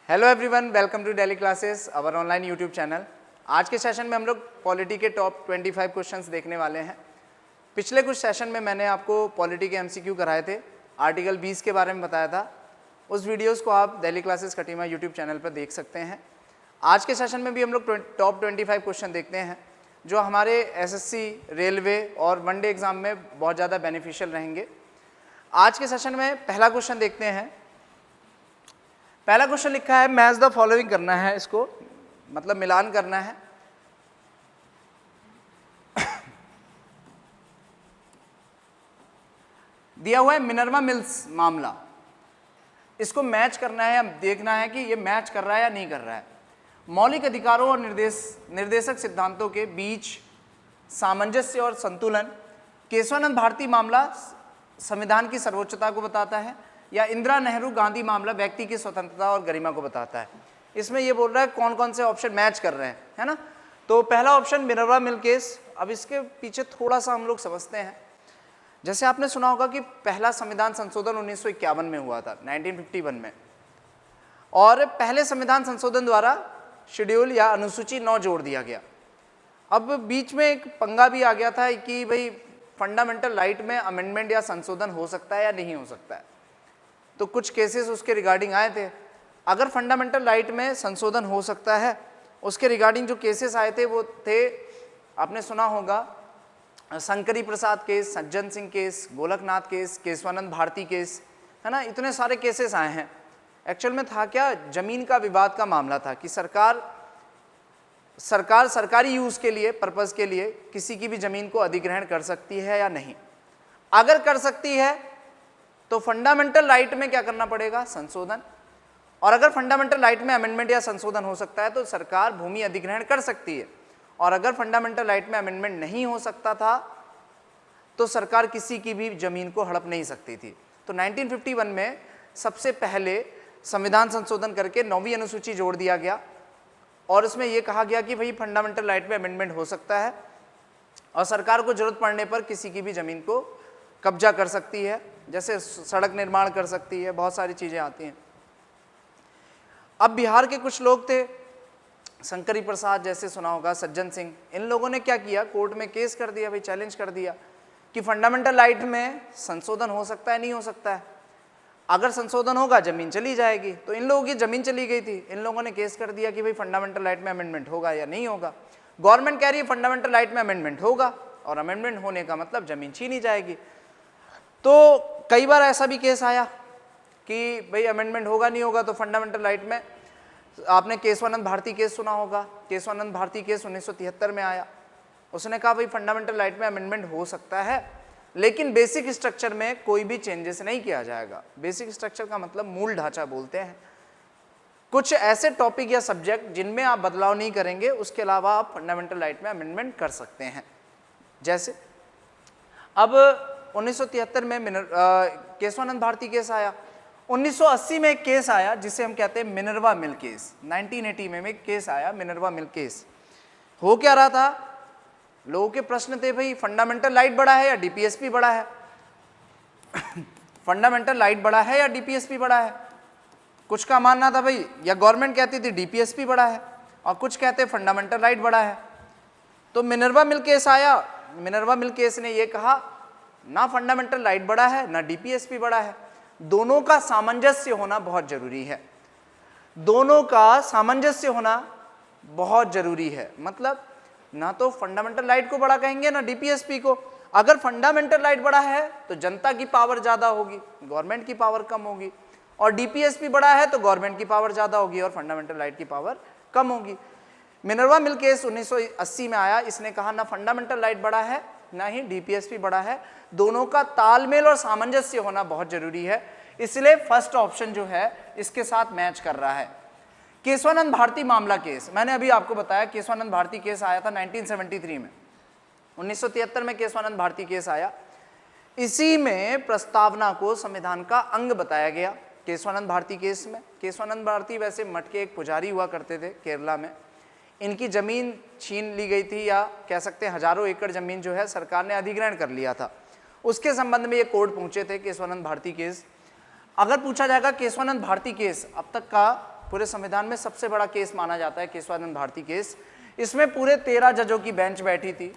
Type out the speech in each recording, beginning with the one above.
Hello everyone, welcome to daily classes our online YouTube channel. आज के session में हम लोग पॉलिटी के टॉप 25 क्वेश्चंस देखने वाले हैं। पिछले कुछ सेशन में मैंने आपको पॉलिटी के एमसीक्यू कराए थे, आर्टिकल 20 के बारे में बताया था। उस वीडियोस को आप daily classes Khatima YouTube channel पर देख सकते हैं। आज के सेशन में भी हम लोग टॉप 25 क्वेश्चन देखते हैं जो हमारे एसएससी, रेलवे और वनडे एग्जाम में बहुत ज़्यादा बेनिफिशियल रहेंगे। आज के सेशन में पहला क्वेश्चन देखते हैं। पहला क्वेश्चन लिखा है मैच द फॉलोइंग करना है, इसको मतलब मिलान करना है। दिया हुआ है मिनर्वा मिल्स मामला, इसको मैच करना है, देखना है कि ये मैच कर रहा है या नहीं कर रहा है। मौलिक अधिकारों और निर्देशक सिद्धांतों के बीच सामंजस्य और संतुलन, केशवानंद भारती मामला संविधान की सर्वोच्चता को बताता है, या इंदिरा नेहरू गांधी मामला व्यक्ति की स्वतंत्रता और गरिमा को बताता है। इसमें ये बोल रहा है कौन कौन से ऑप्शन मैच कर रहे हैं, है ना। तो पहला ऑप्शन मिनर्वा मिल केस। अब इसके पीछे थोड़ा सा हम लोग समझते हैं। जैसे आपने सुना होगा कि पहला संविधान संशोधन 1951 में हुआ था, 1951 में, और पहले संविधान संशोधन द्वारा शेड्यूल या अनुसूची 9 जोड़ दिया गया। अब बीच में एक पंगा भी आ गया था कि भाई फंडामेंटल राइट में अमेंडमेंट या संशोधन हो सकता है या नहीं हो सकता है। तो कुछ केसेस उसके रिगार्डिंग आए थे। अगर फंडामेंटल राइट में संशोधन हो सकता है, उसके रिगार्डिंग जो केसेस आए थे वो थे, आपने सुना होगा, Shankari Prasad case, Sajjan Singh case, Golaknath case, Keshavananda Bharati case, है ना। इतने सारे केसेस आए हैं। एक्चुअल में था क्या, जमीन का विवाद का मामला था कि सरकार सरकारी यूज़ के लिए, पर्पज़ के लिए किसी की भी ज़मीन को अधिग्रहण कर सकती है या नहीं। अगर कर सकती है तो फंडामेंटल राइट में क्या करना पड़ेगा, संशोधन। और अगर फंडामेंटल राइट में अमेंडमेंट या संशोधन हो सकता है तो सरकार भूमि अधिग्रहण कर सकती है। और अगर फंडामेंटल राइट में अमेंडमेंट नहीं हो सकता था तो सरकार किसी की भी जमीन को हड़प नहीं सकती थी। तो 1951 में सबसे पहले संविधान संशोधन करके 9वीं अनुसूची जोड़ दिया गया और उसमें यह कहा गया कि भाई फंडामेंटल राइट में अमेंडमेंट हो सकता है और सरकार को जरूरत पड़ने पर किसी की भी जमीन को कब्जा कर सकती है, जैसे सड़क निर्माण कर सकती है, बहुत सारी चीज़ें आती हैं। अब बिहार के कुछ लोग थे, शंकरी प्रसाद जैसे सुना होगा, सज्जन सिंह, इन लोगों ने क्या किया, कोर्ट में केस कर दिया, भाई चैलेंज कर दिया कि फंडामेंटल राइट में संशोधन हो सकता है, नहीं हो सकता है। अगर संशोधन होगा जमीन चली जाएगी। तो इन लोगों की जमीन चली गई थी। इन लोगों ने केस कर दिया कि भाई फंडामेंटल राइट में अमेंडमेंट होगा या नहीं होगा। गवर्नमेंट कह रही है फंडामेंटल राइट में अमेंडमेंट होगा, और अमेंडमेंट होने का मतलब जमीन छीनी जाएगी। तो कई बार ऐसा भी केस आया कि भाई अमेंडमेंट होगा नहीं होगा। तो फंडामेंटल राइट में आपने केशवानंद भारती केस सुना होगा। केशवानंद भारती केस 1973 में आया। उसने कहा भाई फंडामेंटल राइट में अमेंडमेंट हो सकता है, लेकिन बेसिक स्ट्रक्चर में कोई भी चेंजेस नहीं किया जाएगा। बेसिक स्ट्रक्चर का मतलब मूल ढांचा बोलते हैं। कुछ ऐसे टॉपिक या सब्जेक्ट जिनमें आप बदलाव नहीं करेंगे, उसके अलावा आप फंडामेंटल राइट में अमेंडमेंट कर सकते हैं। जैसे अब 1973 में केशवानंद भारती केस आया। 1980 में एक केस आया जिसे हम कहते हैं मिनर्वा मिल केस। 1980 में एक केस आया, मिनर्वा मिल केस। हो क्या रहा था, लोगों के प्रश्न थे भाई फंडामेंटल राइट बड़ा है या डीपीएसपी बड़ा है। फंडामेंटल राइट बड़ा है या डीपीएसपी बड़ा है। कुछ का मानना था भाई, या गवर्नमेंट कहती थी डीपीएसपी बड़ा है, और कुछ कहते फंडामेंटल राइट बड़ा है। तो मिनर्वा मिल केस आया। मिनर्वा मिल केस ने यह कहा ना फंडामेंटल राइट बड़ा है ना डीपीएसपी बड़ा है, दोनों का सामंजस्य होना बहुत जरूरी है। दोनों का सामंजस्य होना बहुत जरूरी है। मतलब ना तो फंडामेंटल राइट को बड़ा कहेंगे ना डीपीएसपी को। अगर फंडामेंटल राइट बड़ा है तो जनता की पावर ज्यादा होगी, गवर्नमेंट की पावर कम होगी, और डीपीएसपी बड़ा है तो गवर्नमेंट की पावर ज्यादा होगी और फंडामेंटल राइट की पावर कम होगी। मिनर्वा मिल केस 1980 में आया। इसने कहा ना फंडामेंटल राइट बड़ा है ना ही डीपीएसपी बड़ा है, दोनों का तालमेल और सामंजस्य होना बहुत जरूरी है। इसलिए फर्स्ट ऑप्शन जो है इसके साथ मैच कर रहा है। केशवानंद भारती मामला केस, मैंने अभी आपको बताया केशवानंद भारती केस आया था 1973 में। 1973 में केशवानंद भारती केस आया। इसी में प्रस्तावना को संविधान का अंग बताया गया केशवानंद भारती केस में। केशवानंद भारती वैसे मठ के एक पुजारी हुआ करते थे केरला में। इनकी जमीन छीन ली गई थी, या कह सकते हैं हजारों एकड़ जमीन जो है सरकार ने अधिग्रहण कर लिया था। उसके संबंध में ये कोर्ट पहुंचे थे केशवानंद भारती केस। अगर पूछा जाएगा केशवानंद भारती केस अब तक का पूरे संविधान में सबसे बड़ा केस माना जाता है केशवानंद भारती केस। इसमें पूरे 13 जजों की बेंच बैठी थी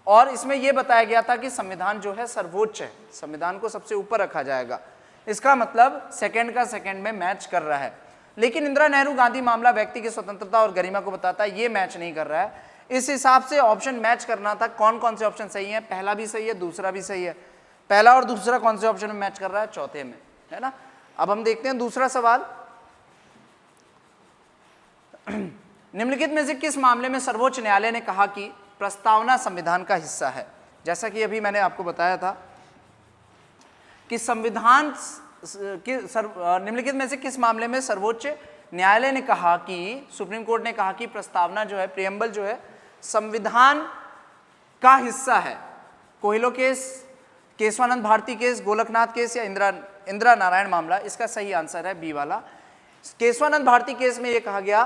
और इसमें यह बताया गया था कि संविधान जो है सर्वोच्च है, संविधान को सबसे ऊपर रखा जाएगा। इसका मतलब सेकंड का सेकंड में मैच कर रहा है। लेकिन इंदिरा नेहरू गांधी मामला व्यक्ति की स्वतंत्रता और गरिमा को बताता है, ये मैच नहीं कर रहा है। इस हिसाब से ऑप्शन मैच करना था। कौन कौन से ऑप्शन सही है? पहला भी सही है, दूसरा भी सही है। पहला और दूसरा कौन से ऑप्शन में मैच कर रहा है? चौथे में, है ना। अब हम देखते हैं दूसरा सवाल। निम्नलिखित में से किस मामले में सर्वोच्च न्यायालय ने कहा कि प्रस्तावना संविधान का हिस्सा है? जैसा कि अभी मैंने आपको बताया था कि संविधान निम्नलिखित में से किस मामले में सर्वोच्च न्यायालय ने कहा कि, सुप्रीम कोर्ट ने कहा कि प्रस्तावना जो है, प्रियम्बल जो है, संविधान का हिस्सा है। Coelho case, Keshavananda Bharati case, Golaknath case या इंदिरा नारायण मामला? इसका सही आंसर है बी वाला। केशवानंद भारती केस में यह कहा गया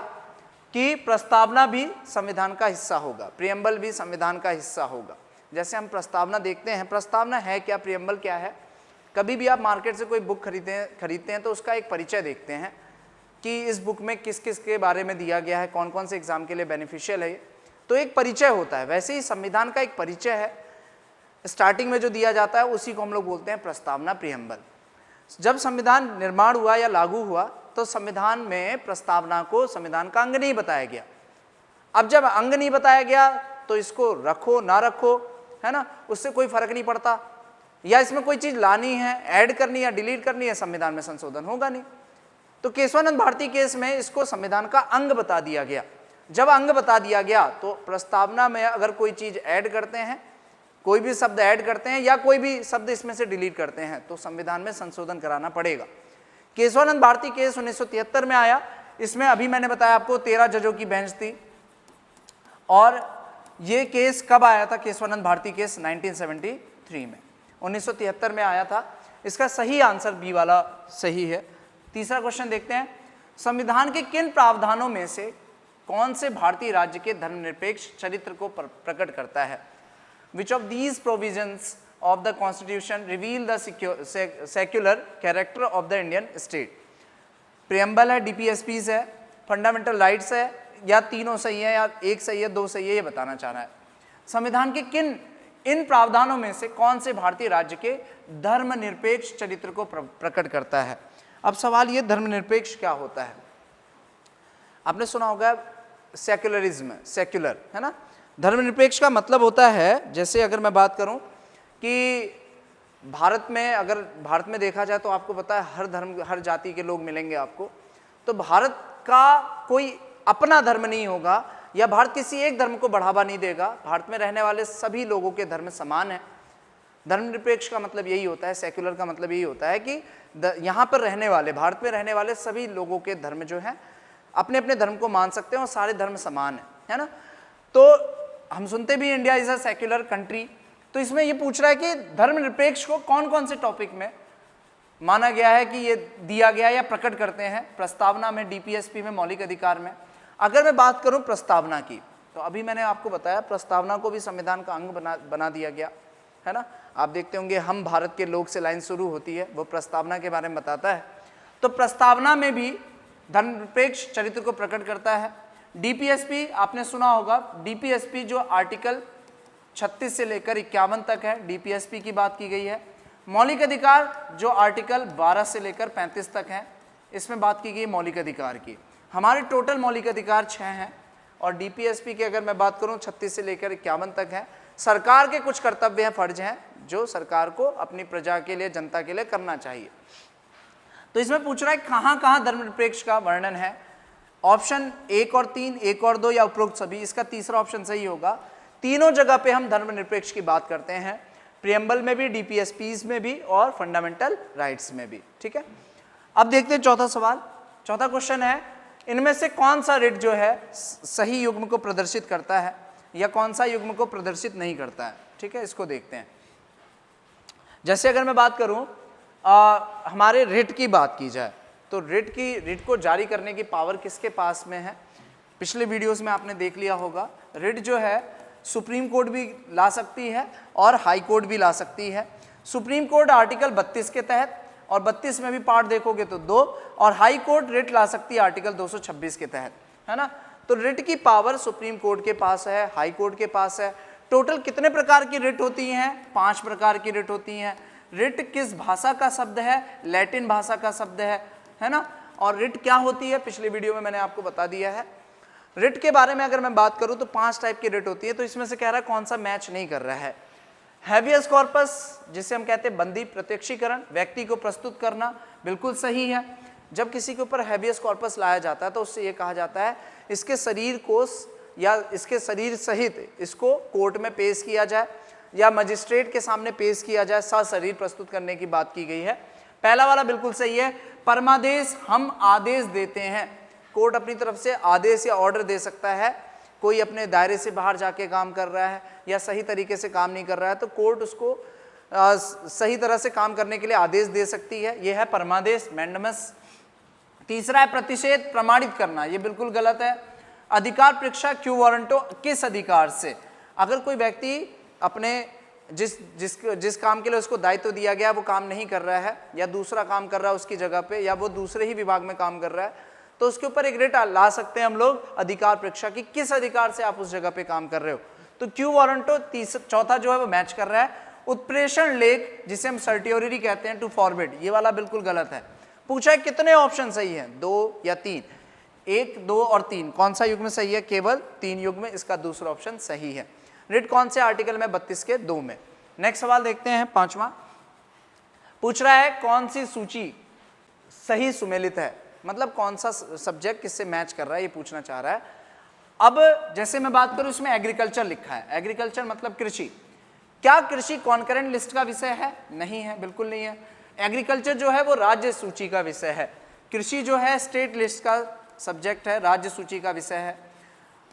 कि प्रस्तावना भी संविधान का हिस्सा होगा, प्रियम्बल भी संविधान का हिस्सा होगा। जैसे हम प्रस्तावना देखते हैं, प्रस्तावना है क्या, प्रियम्बल क्या है। कभी भी आप मार्केट से कोई बुक खरीदते हैं तो उसका एक परिचय देखते हैं कि इस बुक में किस किस के बारे में दिया गया है, कौन कौन से एग्जाम के लिए बेनिफिशियल है, तो एक परिचय होता है। वैसे ही संविधान का एक परिचय है, स्टार्टिंग में जो दिया जाता है उसी को हम लोग बोलते हैं प्रस्तावना, प्रियम्बल। जब संविधान निर्माण हुआ या लागू हुआ तो संविधान में प्रस्तावना को संविधान का अंग नहीं बताया गया। अब जब अंग नहीं बताया गया तो इसको रखो ना रखो, है ना, उससे कोई फर्क नहीं पड़ता। या इसमें कोई चीज लानी है, ऐड करनी या डिलीट करनी है, संविधान में संशोधन होगा नहीं। तो केशवानंद भारती केस में इसको संविधान का अंग बता दिया गया। जब अंग बता दिया गया तो प्रस्तावना में अगर कोई चीज ऐड करते हैं, कोई भी शब्द ऐड करते हैं या कोई भी शब्द इसमें से डिलीट करते हैं तो संविधान में संशोधन कराना पड़ेगा। केशवानंद भारती केस 1973 में आया। इसमें अभी मैंने बताया आपको 13 जजों की बेंच थी। और ये केस कब आया था? केशवानंद भारती केस 1973 में, 1973 में आया था। इसका सही आंसर बी वाला सही है। तीसरा क्वेश्चन देखते हैं। संविधान के किन प्रावधानों में से कौन से भारतीय राज्य के धर्मनिरपेक्ष चरित्र को प्रकट करता है? Which of these provisions of the Constitution reveal the secular character of the Indian state? Preamble है, DPSPs है, फंडामेंटल राइट्स है, या तीनों सही है या एक सही है, दो सही है, ये बताना चाह रहा है। संविधान के किन इन प्रावधानों में से कौन से भारतीय राज्य के धर्मनिरपेक्ष चरित्र को प्रकट करता है? अब सवाल ये, धर्मनिरपेक्ष क्या होता है? आपने सुना होगा सेक्युलरिज्म, सेक्युलर, है ना। धर्मनिरपेक्ष का मतलब होता है, जैसे अगर मैं बात करूं कि भारत में, अगर भारत में देखा जाए तो आपको पता है हर धर्म, हर जाति के लोग मिलेंगे आपको। तो भारत का कोई अपना धर्म नहीं होगा या भारत किसी एक धर्म को बढ़ावा नहीं देगा। भारत में रहने वाले सभी लोगों के धर्म समान है। धर्मनिरपेक्ष का मतलब यही होता है, सेक्युलर का मतलब यही होता है कि यहाँ पर रहने वाले, भारत में रहने वाले सभी लोगों के धर्म जो है अपने अपने धर्म को मान सकते हैं और सारे धर्म समान है ना। तो हम सुनते भी India is a secular country. तो इसमें ये पूछ रहा है कि धर्मनिरपेक्ष को कौन कौन से टॉपिक में माना गया है कि ये दिया गया या प्रकट करते हैं? प्रस्तावना में, DPSP में, मौलिक अधिकार में। अगर मैं बात करूं प्रस्तावना की, तो अभी मैंने आपको बताया प्रस्तावना को भी संविधान का अंग बना दिया गया, है ना। आप देखते होंगे हम भारत के लोग से लाइन शुरू होती है, वो प्रस्तावना के बारे में बताता है। तो प्रस्तावना में भी धर्मनिरपेक्ष चरित्र को प्रकट करता है। DPSP आपने सुना होगा, DPSP जो आर्टिकल 36 से लेकर 51 तक है, DPSP की बात की गई है। मौलिक अधिकार जो आर्टिकल 12 से लेकर 35 तक है, इसमें बात की गई मौलिक अधिकार की। हमारे टोटल मौलिक अधिकार 6 हैं और DPSP की अगर मैं बात करूं 36 से लेकर 51 तक है। सरकार के कुछ कर्तव्य हैं, फर्ज हैं जो सरकार को अपनी प्रजा के लिए, जनता के लिए करना चाहिए। तो इसमें पूछ रहा है कहां कहां धर्मनिरपेक्ष का वर्णन है। ऑप्शन 1 और 3, 1 और 2 या उपरोक्त सभी, इसका तीसरा ऑप्शन सही होगा। तीनों जगह पे हम धर्मनिरपेक्ष की बात करते हैं, प्रियम्बल में भी, DPSPs में भी और फंडामेंटल राइट्स में भी। ठीक है, अब देखते हैं चौथा सवाल। चौथा क्वेश्चन है, इनमें से कौन सा रिट जो है सही युग्म को प्रदर्शित करता है या कौन सा युग्म को प्रदर्शित नहीं करता है? ठीक है, इसको देखते हैं। जैसे अगर मैं बात करूं, हमारे रिट की बात की जाए तो रिट को जारी करने की पावर किसके पास में है? पिछले वीडियोस में आपने देख लिया होगा, रिट जो है सुप्रीम कोर्ट भी ला सकती है और हाई कोर्ट भी ला सकती है। सुप्रीम कोर्ट आर्टिकल 32 के तहत, और 32 में भी पार्ट देखोगे तो 2, और हाई कोर्ट रिट ला सकती है आर्टिकल 226 के तहत, है ना। तो रिट की पावर सुप्रीम कोर्ट के पास है, हाई कोर्ट के पास है। टोटल कितने प्रकार की रिट होती हैं? 5 प्रकार की रिट होती हैं। रिट किस भाषा का शब्द है? लैटिन भाषा का शब्द है ना। और रिट क्या होती है पिछले वीडियो में मैंने आपको बता दिया है। रिट के बारे में अगर मैं बात करूं तो 5 टाइप की रिट होती है, तो इसमें से कह रहा है कौन सा मैच नहीं कर रहा है। हैबियस कॉर्पस, जिसे हम कहते हैं बंदी प्रत्यक्षीकरण, व्यक्ति को प्रस्तुत करना, बिल्कुल सही है। जब किसी के ऊपर हैबियस कॉर्पस लाया जाता है तो उससे ये कहा जाता है इसके शरीर को या इसके शरीर सहित इसको कोर्ट में पेश किया जाए या मजिस्ट्रेट के सामने पेश किया जाए, सशरीर प्रस्तुत करने की बात की गई है। पहला वाला बिल्कुल सही है। परमादेश, हम आदेश देते हैं, कोर्ट अपनी तरफ से आदेश या ऑर्डर दे सकता है। कोई अपने दायरे से बाहर जाके काम कर रहा है या सही तरीके से काम नहीं कर रहा है तो कोर्ट उसको सही तरह से काम करने के लिए आदेश दे सकती है, यह है परमादेश, मैंडमस। तीसरा है प्रतिषेध, प्रमाणित करना, ये बिल्कुल गलत है। अधिकार परीक्षा, क्यू वारंटो, किस अधिकार से? अगर कोई व्यक्ति अपने जिस काम के लिए उसको दायित्व दिया गया वो काम नहीं कर रहा है या दूसरा काम कर रहा है उसकी जगह पे, या वो दूसरे ही विभाग में काम कर रहा है, तो उसके ऊपर एक रिट ला सकते हैं हम लोग अधिकार परीक्षा की, किस अधिकार से आप उस जगह पे काम कर रहे हो। तो क्यू वारंटो चौथा जो है वो मैच कर रहा है। उत्प्रेषण लेख, जिसे हम सर्टियोरी कहते हैं, टू फॉरवर्ड, ये वाला बिल्कुल गलत है। पूछा है कितने ऑप्शन सही है, 2 या 3? 1, 2 और 3, कौन सा युग्म सही है? केवल 3 युग्म, इसका दूसरा ऑप्शन सही है। रिट कौन से आर्टिकल में? 32 के 2 में। नेक्स्ट सवाल देखते हैं, 5वां पूछ रहा है कौन सी सूची सही सुमेलित है, मतलब कौन सा सब्जेक्ट किससे मैच कर रहा है, ये पूछना चाह रहा है। अब जैसे मैं बात करूं, इसमें एग्रीकल्चर लिखा है, एग्रीकल्चर मतलब कृषि। क्या कृषि कॉन्करेंट लिस्ट का विषय है? नहीं है, बिल्कुल नहीं है। एग्रीकल्चर जो है वो राज्य सूची का विषय है, कृषि जो है स्टेट लिस्ट का सब्जेक्ट है, राज्य सूची का विषय है।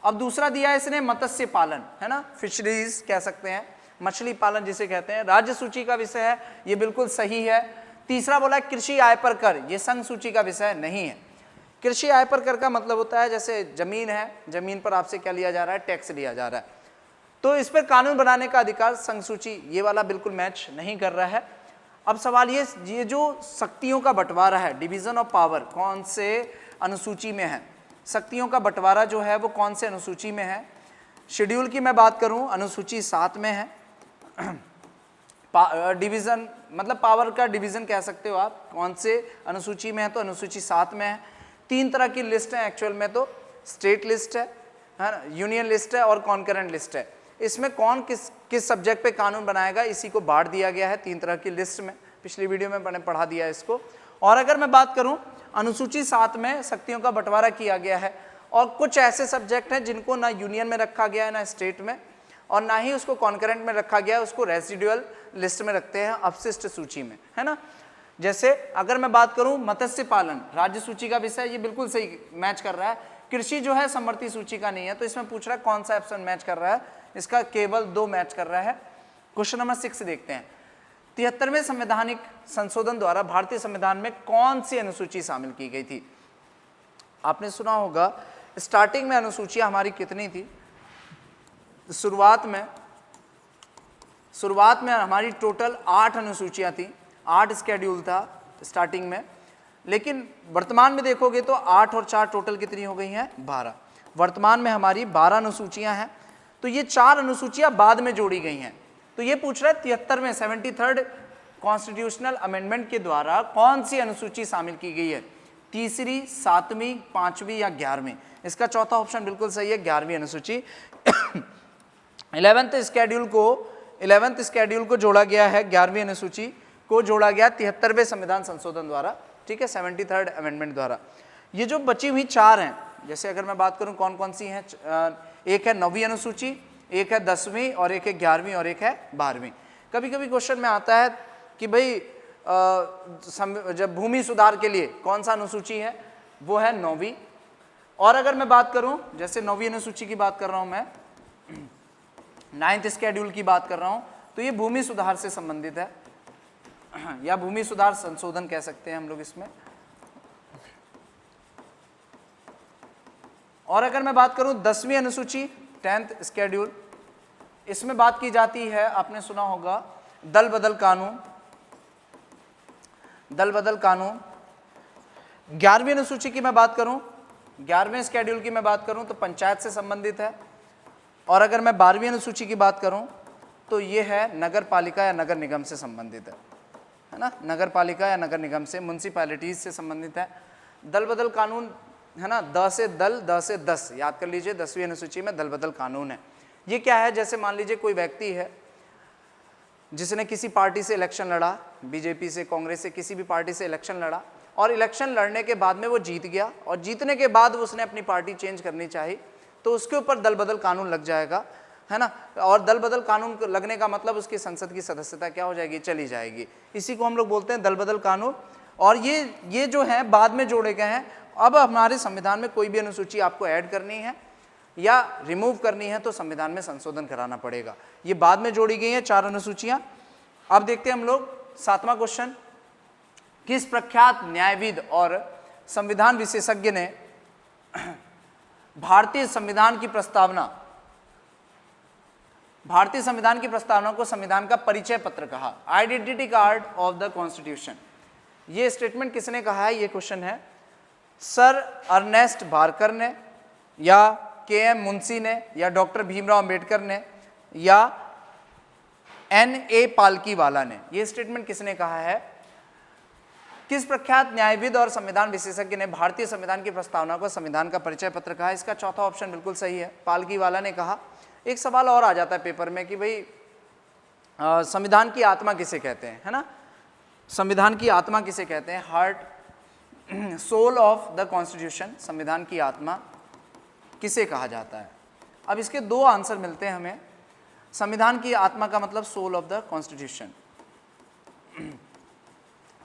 अब दूसरा दिया है इसने मत्स्य पालन, है ना, फिशरीज कह सकते हैं, मछली पालन जिसे कहते हैं, राज्य सूची का विषय है, ये बिल्कुल सही है। तीसरा बोला कृषि आय पर कर, ये संघ सूची का विषय नहीं है। कृषि आय पर कर का मतलब होता है जैसे जमीन है, जमीन पर आपसे क्या लिया जा रहा है? टैक्स लिया जा रहा है, तो इस पर कानून बनाने का अधिकार संघ सूची, ये वाला बिल्कुल मैच नहीं कर रहा है। अब सवाल ये जो शक्तियों का बंटवारा है, डिवीजन ऑफ पावर, कौन से अनुसूची में है? शक्तियों का बंटवारा जो है वो कौन से अनुसूची में है? शेड्यूल की मैं बात करूं, अनुसूची 7 में है। डिवीजन मतलब पावर का डिवीजन कह सकते हो आप, कौन से अनुसूची में है? तो अनुसूची 7 में है। 3 तरह की लिस्ट है एक्चुअल में, तो स्टेट लिस्ट है ना, यूनियन लिस्ट है और कॉन्करेंट लिस्ट है। इसमें कौन किस सब्जेक्ट पे कानून बनाएगा, इसी को बांट दिया गया है 3 तरह की लिस्ट में। पिछली वीडियो में मैंने पढ़ा दिया है इसको। और अगर मैं बात करूं, अनुसूची 7 में शक्तियों का बंटवारा किया गया है, और कुछ ऐसे सब्जेक्ट हैं जिनको ना यूनियन में रखा गया है ना स्टेट में, और ना ही उसको कॉन्करेंट में रखा गया है, उसको रेसिडुअल लिस्ट में रखते हैं, अपशिष्ट सूची में, है ना। जैसे अगर मैं बात करूं मत्स्य पालन, राज्य सूची का विषय, ये बिल्कुल सही मैच कर रहा है। कृषि जो है समवर्ती सूची का नहीं है, तो इसमें पूछ रहा है कौन सा ऑप्शन मैच कर रहा है? इसका केवल 2 मैच कर रहा है। क्वेश्चन नंबर 6 देखते हैं। 73वें संवैधानिक संशोधन द्वारा भारतीय संविधान में कौन सी अनुसूची शामिल की गई थी? आपने सुना होगा स्टार्टिंग में अनुसूचियां हमारी कितनी थी? शुरुआत में हमारी टोटल 8 अनुसूचियां थी, 8 स्केड्यूल था स्टार्टिंग में, लेकिन वर्तमान में देखोगे तो 8 और 4 टोटल कितनी हो गई हैं? 12। वर्तमान में हमारी 12 अनुसूचियां हैं, तो ये 4 अनुसूचियां बाद में जोड़ी गई हैं। तो ये पूछ रहा है 73वें 73rd कॉन्स्टिट्यूशनल अमेंडमेंट के द्वारा कौन सी अनुसूची शामिल की गई है? तीसरी, 7वीं, 5वीं या 11वीं? इसका चौथा ऑप्शन बिल्कुल सही है, 11वीं अनुसूची। 11th स्केड्यूल को जोड़ा गया है, 11वीं अनुसूची को जोड़ा गया 73वें संविधान संशोधन द्वारा, ठीक है, 73rd अमेंडमेंट द्वारा। ये जो बची हुई 4 हैं, जैसे अगर मैं बात करूं कौन कौन सी हैं, एक है 9वीं अनुसूची, एक है 10वीं, और एक है 11वीं, और एक है 12वीं। कभी कभी क्वेश्चन में आता है कि भाई जब भूमि सुधार के लिए कौन सा अनुसूची है? वो है 9वीं। और अगर मैं बात करूं, जैसे 9वीं अनुसूची की बात कर रहा हूं मैं, 9th स्केड्यूल की बात कर रहा हूं, तो ये भूमि सुधार से संबंधित है, या भूमि सुधार संशोधन कह सकते हैं हम लोग इसमें। और अगर मैं बात करूं 10वीं अनुसूची, 10th स्केड्यूल, इसमें बात की जाती है, आपने सुना होगा दल बदल कानून। दल बदल कानून। 11वीं अनुसूची की मैं बात करूं, 11वें स्केड्यूल की मैं बात करूं तो पंचायत से संबंधित है। और अगर मैं 12वीं अनुसूची की बात करूं तो ये है नगर पालिका या नगर निगम से संबंधित है ना, नगर पालिका या नगर निगम से, म्यूनसिपैलिटीज से संबंधित है। दल बदल कानून है ना, द से दल, द से 10, याद कर लीजिए 10वीं अनुसूची में दल बदल कानून है। ये क्या है, जैसे मान लीजिए कोई व्यक्ति है जिसने किसी पार्टी से इलेक्शन लड़ा, बीजेपी से, कांग्रेस से, किसी भी पार्टी से इलेक्शन लड़ा, और इलेक्शन लड़ने के बाद में वो जीत गया, और जीतने के बाद उसने अपनी पार्टी चेंज करनी चाहिए, तो उसके ऊपर दल बदल कानून लग जाएगा, है ना। और दल बदल कानून लगने का मतलब उसकी संसद की सदस्यता क्या हो जाएगी, चली जाएगी। इसी को हम लोग बोलते हैं दल बदल कानून। और ये जो है बाद में जोड़े गए हैं। अब हमारे संविधान में कोई भी अनुसूची आपको ऐड करनी है या रिमूव करनी है तो संविधान में संशोधन कराना पड़ेगा। ये बाद में जोड़ी गई हैं 4 अनुसूचियां। अब देखते हैं हम लोग 7वां क्वेश्चन, किस प्रख्यात न्यायविद और संविधान विशेषज्ञ ने भारतीय संविधान की प्रस्तावना को संविधान का परिचय पत्र कहा, identity card of the constitution. ये स्टेटमेंट किसने कहा है, ये क्वेश्चन है। सर अर्नेस्ट बारकर ने, या के.एम. मुंशी ने, या डॉक्टर भीमराव अंबेडकर ने, या N.A. पालकीवाला ने। ये स्टेटमेंट किसने कहा है? किस प्रख्यात न्यायविद और संविधान विशेषज्ञ ने भारतीय संविधान की प्रस्तावना को संविधान का परिचय पत्र कहा? इसका चौथा ऑप्शन बिल्कुल सही है, पालकीवाला ने कहा। एक सवाल और आ जाता है पेपर में कि भाई संविधान की आत्मा किसे कहते हैं, है ना। संविधान की आत्मा किसे कहते हैं? Heart, soul of the constitution, संविधान की आत्मा किसे कहा जाता है? अब इसके 2 आंसर मिलते हैं हमें। संविधान की आत्मा का मतलब soul of the constitution,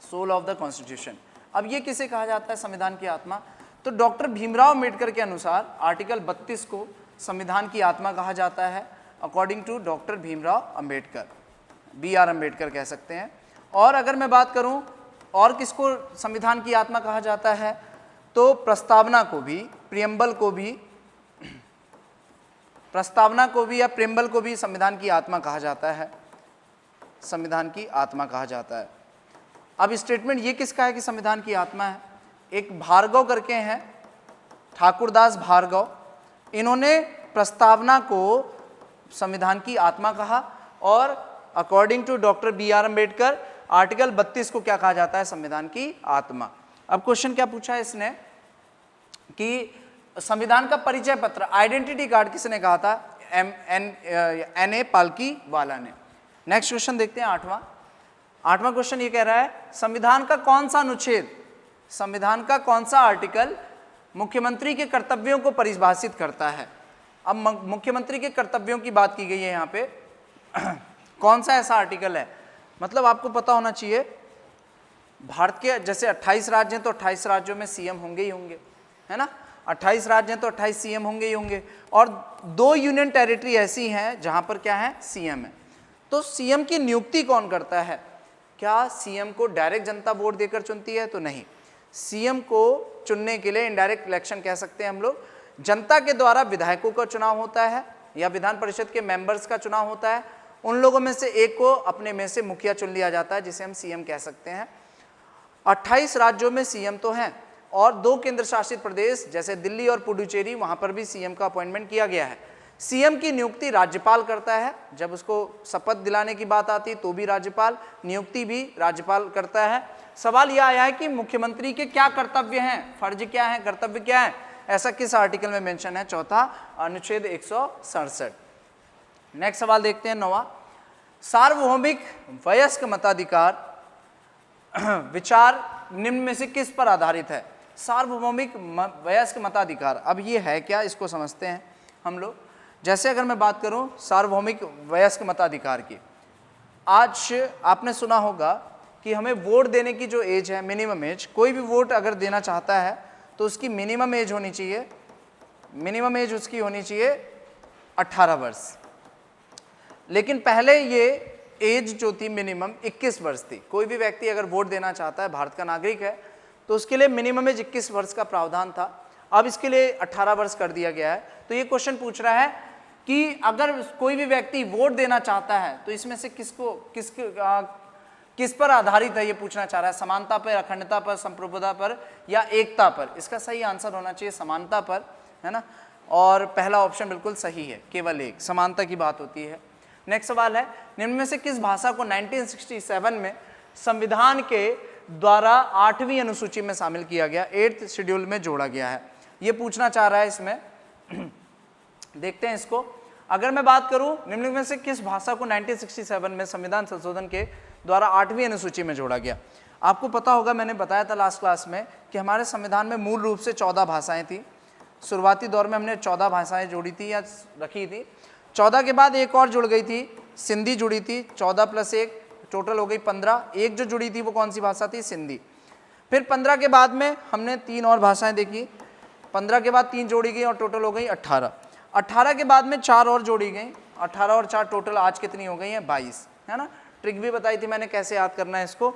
soul of the constitution. अब ये किसे कहा जाता है संविधान की आत्मा? तो डॉक्टर भीमराव अंबेडकर के अनुसार आर्टिकल 32 को संविधान की आत्मा कहा जाता है, according to doctor Bhimrao Ambedkar, BR Ambedkar कह सकते हैं। और अगर मैं बात करूं और किसको संविधान की आत्मा कहा जाता है, तो प्रस्तावना को भी, प्रियम्बल को भी, प्रस्तावना को भी या प्रियम्बल को भी संविधान की आत्मा कहा जाता है, संविधान की आत्मा कहा जाता है। अब स्टेटमेंट ये किसका है कि संविधान की आत्मा है? एक भार्गव करके हैं, ठाकुरदास भार्गव, इन्होंने प्रस्तावना को संविधान की आत्मा कहा, और according to doctor BR Ambedkar article 32 को क्या कहा जाता है? संविधान की आत्मा। अब क्वेश्चन क्या पूछा है इसने कि संविधान का परिचय पत्र, आइडेंटिटी कार्ड किसने कहा था? N.A. पालकीवाला ने। नेक्स्ट क्वेश्चन देखते हैं 8वां क्वेश्चन ये कह रहा है संविधान का कौन सा अनुच्छेद, संविधान का कौन सा आर्टिकल मुख्यमंत्री के कर्तव्यों को परिभाषित करता है? अब मुख्यमंत्री के कर्तव्यों की बात की गई है यहाँ पे कौन सा ऐसा आर्टिकल है? मतलब आपको पता होना चाहिए भारत के जैसे 28 राज्य हैं तो 28 राज्यों में CM होंगे ही होंगे, है ना। 28 राज्य हैं तो 28 CM होंगे ही होंगे, और 2 यूनियन टेरिटरी ऐसी हैं जहां पर क्या है? CM है। तो CM की नियुक्ति कौन करता है? क्या CM को डायरेक्ट जनता वोट देकर चुनती है? तो नहीं, CM को चुनने के लिए इनडायरेक्ट इलेक्शन कह सकते हैं हम लोग, जनता के द्वारा विधायकों का चुनाव होता है या विधान परिषद के मेंबर्स का चुनाव होता है। उन लोगों में से एक को अपने में से मुखिया चुन लिया जाता है, जिसे हम CM कह सकते हैं। 28 राज्यों में CM तो हैं, और 2 केंद्र शासित प्रदेश जैसे दिल्ली और पुडुचेरी, वहां पर भी CM का अपॉइंटमेंट किया गया है। CM की नियुक्ति राज्यपाल करता है, जब उसको शपथ दिलाने की बात आती तो भी राज्यपाल, नियुक्ति भी राज्यपाल करता है। सवाल यह आया है कि मुख्यमंत्री के क्या कर्तव्य हैं, फर्ज क्या है, कर्तव्य क्या है, ऐसा किस आर्टिकल में मेंशन है? चौथा अनुच्छेद 167। नेक्स्ट सवाल देखते हैं 9वां, सार्वभौमिक वयस्क मताधिकार विचार निम्न में से किस पर आधारित है? सार्वभौमिक वयस्क मताधिकार, अब ये है क्या, इसको समझते हैं हम लोग। जैसे अगर मैं बात करूं सार्वभौमिक वयस्क मताधिकार की, आज आपने सुना होगा कि हमें वोट देने की जो एज है, मिनिमम एज, कोई भी वोट अगर देना चाहता है तो उसकी मिनिमम एज होनी चाहिए, मिनिमम एज उसकी होनी चाहिए 18 वर्ष। लेकिन पहले ये एज जो थी मिनिमम 21 वर्ष थी। कोई भी व्यक्ति अगर वोट देना चाहता है, भारत का नागरिक है, तो उसके लिए मिनिमम एज 21 वर्ष का प्रावधान था। अब इसके लिए 18 वर्ष कर दिया गया है। तो ये क्वेश्चन पूछ रहा है कि अगर कोई भी व्यक्ति वोट देना चाहता है तो इसमें से किस पर आधारित है ये पूछना चाह रहा है, समानता पर, अखंडता पर, संप्रभुता पर या एकता पर। इसका सही आंसर होना चाहिए समानता पर, है ना। और पहला ऑप्शन बिल्कुल सही है, केवल एक, समानता की बात होती है। नेक्स्ट सवाल है, निम्न में से किस भाषा को 1967 में संविधान के द्वारा 8वीं अनुसूची में शामिल किया गया, 8th शेड्यूल में जोड़ा गया है, ये पूछना चाह रहा है इसमें। देखते हैं इसको। अगर मैं बात करूं निम्न में से किस भाषा को 1967 में संविधान संशोधन के द्वारा 8वीं अनुसूची में जोड़ा गया। आपको पता होगा, मैंने बताया था लास्ट क्लास में कि हमारे संविधान में मूल रूप से 14 भाषाएं थी। शुरुआती दौर में हमने 14 भाषाएं जोड़ी थी या रखी थी। 14 के बाद एक और जुड़ गई थी, सिंधी जुड़ी थी, 14 + 1 टोटल हो गई 15। एक जो जुड़ी थी वो कौन सी भाषा थी, सिंधी। फिर 15 के बाद में हमने 3 और भाषाएं देखी, 15 के बाद 3 जोड़ी गई और टोटल हो गई 18। 18 के बाद में 4 और जोड़ी गई, 18 और 4 टोटल आज कितनी हो गई है, 22, है ना। ट्रिक भी बताई थी मैंने कैसे याद करना है इसको।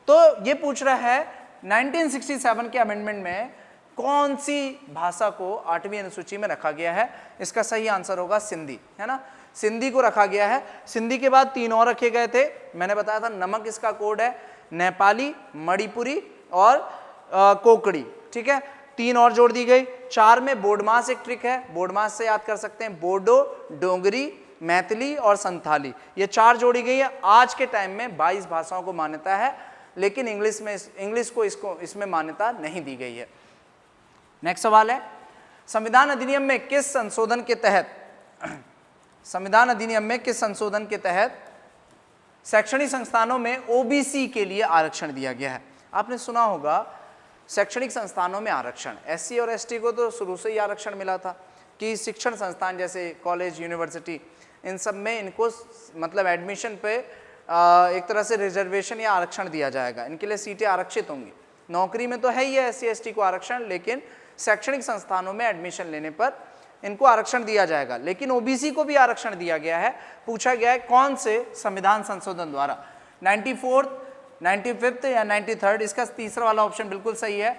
तो ये पूछ रहा है 1967 के अमेंडमेंट में कौन सी भाषा को 8वीं अनुसूची में रखा गया है। इसका सही आंसर होगा सिंधी, है ना। सिंधी को रखा गया है। सिंधी के बाद 3 और रखे गए थे, मैंने बताया था। नमक इसका कोड है, नेपाली, मणिपुरी और कोकड़ी, ठीक है। 3 और जोड़ दी गई। 4 में बोडमास एक ट्रिक है, बोडमास से याद कर सकते हैं, बोडो, डोंगरी, मैथिली और संथाली, ये 4 जोड़ी गई है। आज के टाइम में 22 भाषाओं को मान्यता है, लेकिन इंग्लिश को इसमें मान्यता नहीं दी गई है। नेक्स्ट सवाल है, संविधान अधिनियम में किस संशोधन के तहत शैक्षणिक संस्थानों में ओबीसी के लिए आरक्षण दिया गया है। आपने सुना होगा शैक्षणिक संस्थानों में आरक्षण, एससी और एसटी को तो शुरू से ही आरक्षण मिला था कि शिक्षण संस्थान जैसे कॉलेज, यूनिवर्सिटी, इन सब में इनको मतलब एडमिशन पे एक तरह से रिजर्वेशन या आरक्षण दिया जाएगा, इनके लिए सीटें आरक्षित होंगी। नौकरी में तो है ही है एससी एसटी को आरक्षण, लेकिन शैक्षणिक संस्थानों में एडमिशन लेने पर इनको आरक्षण दिया जाएगा। लेकिन ओबीसी को भी आरक्षण दिया गया है। पूछा गया है कौन से संविधान संशोधन द्वारा, 94th, 95th या 93rd। इसका तीसरा वाला ऑप्शन बिल्कुल सही है।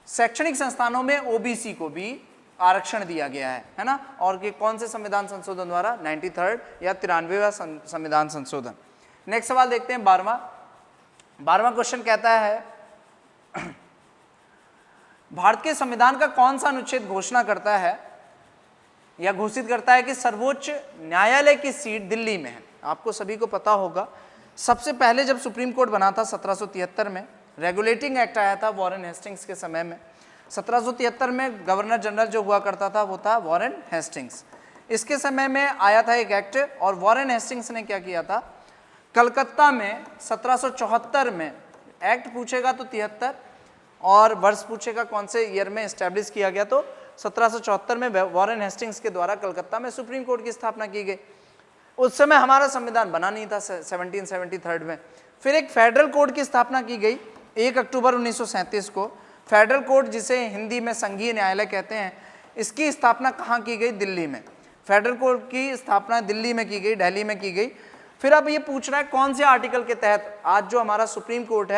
शैक्षणिक संस्थानों में ओबीसी को भी आरक्षण दिया गया है ना। और ये कौन से संविधान संशोधन द्वारा, 93rd या 93वां संविधान संशोधन। नेक्स्ट सवाल देखते हैं, 12वां क्वेश्चन कहता है, भारत के संविधान का कौन सा अनुच्छेद घोषणा करता है या घोषित करता है कि सर्वोच्च न्यायालय की सीट दिल्ली में है। आपको सभी को पता होगा, सबसे पहले जब सुप्रीम कोर्ट बना था 1773 में, रेगुलेटिंग एक्ट आया था वॉरेन हेस्टिंग्स के समय में। 1773 में गवर्नर जनरल जो हुआ करता था वो था वॉरेन हेस्टिंग्स। इसके समय में आया था एक एक्ट, और वॉरेन हेस्टिंग्स ने क्या किया था, कलकत्ता में 1774 में, एक्ट पूछेगा तो 73 और वर्ष पूछेगा कौन से ईयर में एस्टेब्लिश किया गया, तो 1774 में वॉरेन हेस्टिंग्स के द्वारा कलकत्ता में सुप्रीम कोर्ट की स्थापना की गई। उस समय हमारा संविधान बना नहीं था 1773 में। फिर एक फेडरल कोर्ट की स्थापना की गई 1 अक्टूबर 1937 को। फेडरल कोर्ट, जिसे हिंदी में संघीय न्यायालय कहते हैं, इसकी स्थापना कहाँ की गई, दिल्ली में। फेडरल कोर्ट की स्थापना दिल्ली में की गई, दिल्ली में की गई। फिर अब ये पूछ रहा है कौन से आर्टिकल के तहत आज जो हमारा सुप्रीम कोर्ट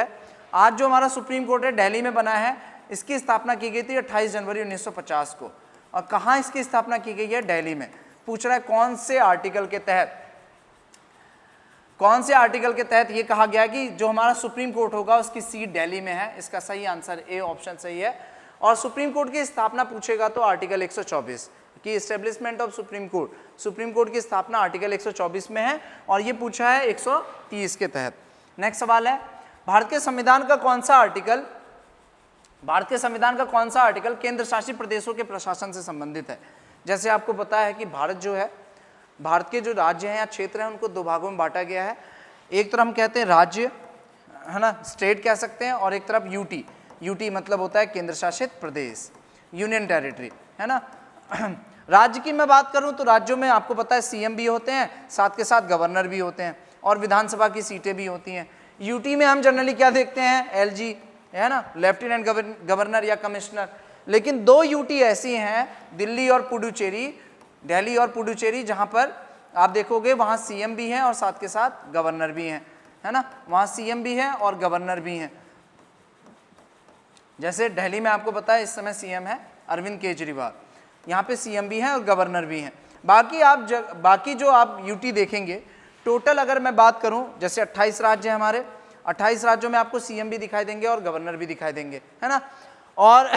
है, दिल्ली में बना है, इसकी स्थापना की गई थी 28 जनवरी 1950 को। और कहाँ इसकी स्थापना की गई है, दिल्ली में। पूछ रहा है कौन से आर्टिकल के तहत ये कहा गया कि जो हमारा सुप्रीम कोर्ट होगा उसकी सीट दिल्ली में है। इसका सही आंसर ए ऑप्शन सही है। और सुप्रीम कोर्ट की स्थापना पूछेगा तो आर्टिकल 124 की एस्टेब्लिशमेंट ऑफ सुप्रीम कोर्ट की स्थापना आर्टिकल 124 में है, और ये पूछा है 130 के तहत। नेक्स्ट सवाल है, भारत के संविधान का कौन सा आर्टिकल केंद्र शासित प्रदेशों के प्रशासन से संबंधित है। जैसे आपको पता है कि भारत के जो राज्य हैं या क्षेत्र हैं उनको 2 भागों में बांटा गया है। एक तरफ हम कहते हैं राज्य, है ना, स्टेट कह सकते हैं, और एक तरफ यूटी मतलब होता है केंद्र शासित प्रदेश, यूनियन टेरिटरी, है ना। राज्य की मैं बात करूं तो राज्यों में आपको पता है सीएम भी होते हैं, साथ के साथ गवर्नर भी होते हैं, और विधानसभा की सीटें भी होती हैं। यूटी में हम जनरली क्या देखते हैं, एलजी, है ना, लेफ्टिनेंट गवर्नर या कमिश्नर। लेकिन 2 यूटी ऐसी हैं, दिल्ली और पुडुचेरी, जहां पर आप देखोगे वहां सीएम भी हैं और साथ के साथ गवर्नर भी हैं, है ना। वहां सीएम भी है और गवर्नर भी हैं। जैसे दिल्ली में आपको पता है इस समय सीएम है अरविंद केजरीवाल, यहाँ पे सीएम भी हैं और गवर्नर भी हैं। बाकी जो आप यूटी देखेंगे, टोटल अगर मैं बात करूं, जैसे 28 राज्य हैं हमारे, 28 राज्यों में आपको सीएम भी दिखाई देंगे और गवर्नर भी दिखाई देंगे, है ना। और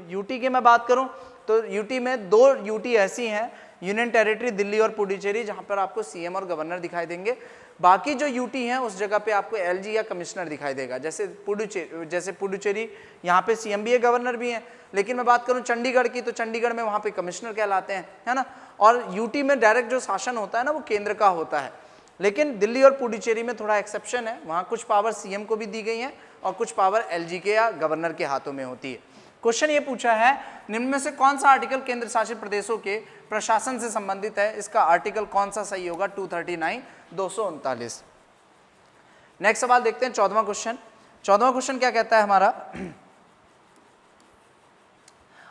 यूटी की मैं बात करूं तो यूटी में 2 यूटी ऐसी हैं, यूनियन टेरिटरी दिल्ली और पुडुचेरी, जहां पर आपको सीएम और गवर्नर दिखाई देंगे। बाकी जो यूटी हैं उस जगह पे आपको एलजी या कमिश्नर दिखाई देगा। जैसे पुडुचेरी यहाँ पे सीएम भी है, गवर्नर भी है। लेकिन मैं बात करूं चंडीगढ़ की, तो चंडीगढ़ में वहाँ पे कमिश्नर कहलाते हैं, है ना। और यूटी में डायरेक्ट जो शासन होता है ना वो केंद्र का होता है। लेकिन दिल्ली और पुडुचेरी में थोड़ा एक्सेप्शन है, वहाँ कुछ पावर सीएम को भी दी गई है और कुछ पावर एलजी के या गवर्नर के हाथों में होती है। क्वेश्चन ये पूछा है, निम्न में से कौन सा आर्टिकल केंद्र शासित प्रदेशों के प्रशासन से संबंधित है? इसका आर्टिकल कौन सा सही होगा? 239, 239। नेक्स्ट सवाल देखते हैं, 14वां क्वेश्चन। 14वां क्वेश्चन क्या कहता है हमारा?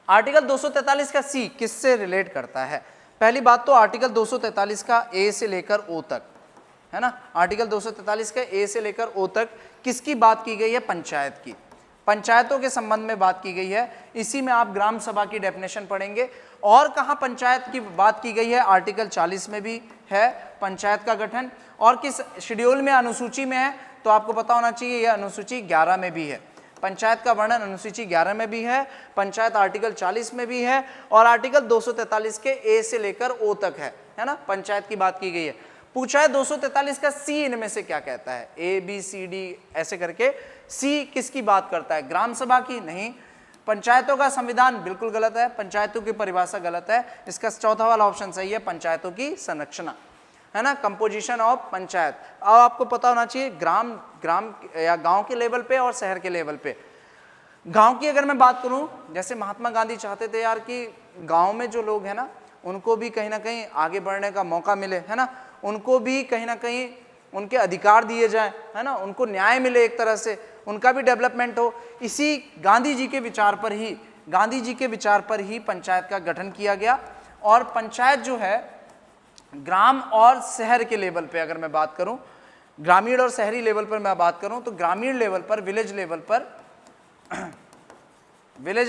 आर्टिकल 243 का सी किससे रिलेट करता है? पहली बात तो आर्टिकल 243 का ए से लेकर ओ तक, है ना। आर्टिकल 243 का ए से लेकर ओ तक किसकी बात की गई है? पंचायत की, पंचायतों के संबंध में बात की गई है। इसी में आप ग्राम सभा की डेफिनेशन पढ़ेंगे। और कहाँ पंचायत की बात की गई है? आर्टिकल 40 में भी है पंचायत का गठन। और किस शेड्यूल में, अनुसूची में है? तो आपको पता होना चाहिए यह अनुसूची 11 में भी है। पंचायत का वर्णन अनुसूची 11 में भी है, पंचायत आर्टिकल 40 में भी है और आर्टिकल 243 के ए से लेकर ओ तक है ना। पंचायत की बात की गई है। पूछा है 243 का सी इनमें से क्या कहता है? ए बी सी डी ऐसे करके सी किसकी बात करता है? ग्राम सभा की? नहीं। पंचायतों का संविधान? बिल्कुल गलत है, पंचायतों की परिभाषा गलत है। इसका चौथा वाला ऑप्शन सही है, पंचायतों की संरचना, है ना, कंपोजिशन ऑफ पंचायत। अब आपको पता होना चाहिए ग्राम या गांव के लेवल पे और शहर के लेवल पे। गांव की अगर मैं बात करूं, जैसे महात्मा गांधी चाहते थे यार कि गांव में जो लोग हैं ना उनको भी कहीं ना कहीं आगे बढ़ने का मौका मिले, है ना, उनको भी कहीं ना कहीं उनके अधिकार दिए जाएं, है ना, उनको न्याय मिले, एक तरह से उनका भी डेवलपमेंट हो। इसी गांधी जी के विचार पर ही पंचायत का गठन किया गया। और पंचायत जो है ग्राम और शहर के लेवल पे, अगर मैं बात करूं ग्रामीण और शहरी लेवल पर मैं बात करूं तो ग्रामीण लेवल पर, विलेज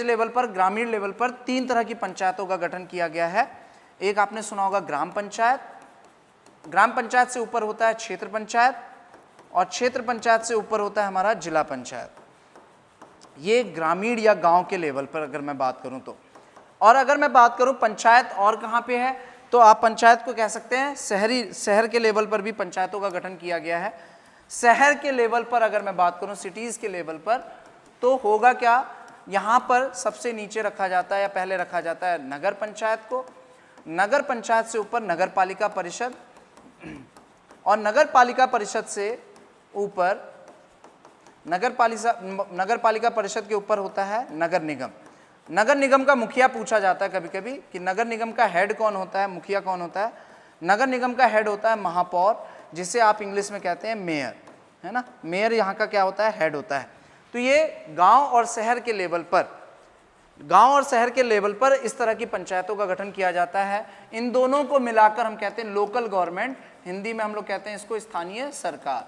लेवल पर, ग्रामीण लेवल पर 3 तरह की पंचायतों का गठन किया गया है। एक आपने सुना होगा ग्राम पंचायत, ग्राम पंचायत से ऊपर होता है क्षेत्र पंचायत और क्षेत्र पंचायत से ऊपर होता है हमारा जिला पंचायत। ये ग्रामीण या गांव के लेवल पर अगर मैं बात करूं तो। और अगर मैं बात करूं पंचायत और कहां पे है, तो आप पंचायत को कह सकते हैं शहर के लेवल पर भी पंचायतों का गठन किया गया है। शहर के लेवल पर अगर मैं बात करूं, सिटीज के लेवल पर, तो होगा क्या, यहाँ पर सबसे नीचे रखा जाता है या पहले रखा जाता है नगर पंचायत को। नगर पंचायत से ऊपर नगर पालिका परिषद और नगर पालिका परिषद से ऊपर नगर पालिका परिषद के ऊपर होता है नगर निगम। नगर निगम का मुखिया पूछा जाता है कभी कभी कि नगर निगम का हेड कौन होता है, मुखिया कौन होता है। नगर निगम का हेड होता है महापौर, जिसे आप इंग्लिश में कहते हैं मेयर, है ना। मेयर यहाँ का क्या होता है? हेड होता है। तो ये गांव और शहर के लेवल पर इस तरह की पंचायतों का गठन किया जाता है। इन दोनों को मिलाकर हम कहते हैं लोकल गवर्नमेंट, हिंदी में हम लोग कहते हैं इसको स्थानीय सरकार।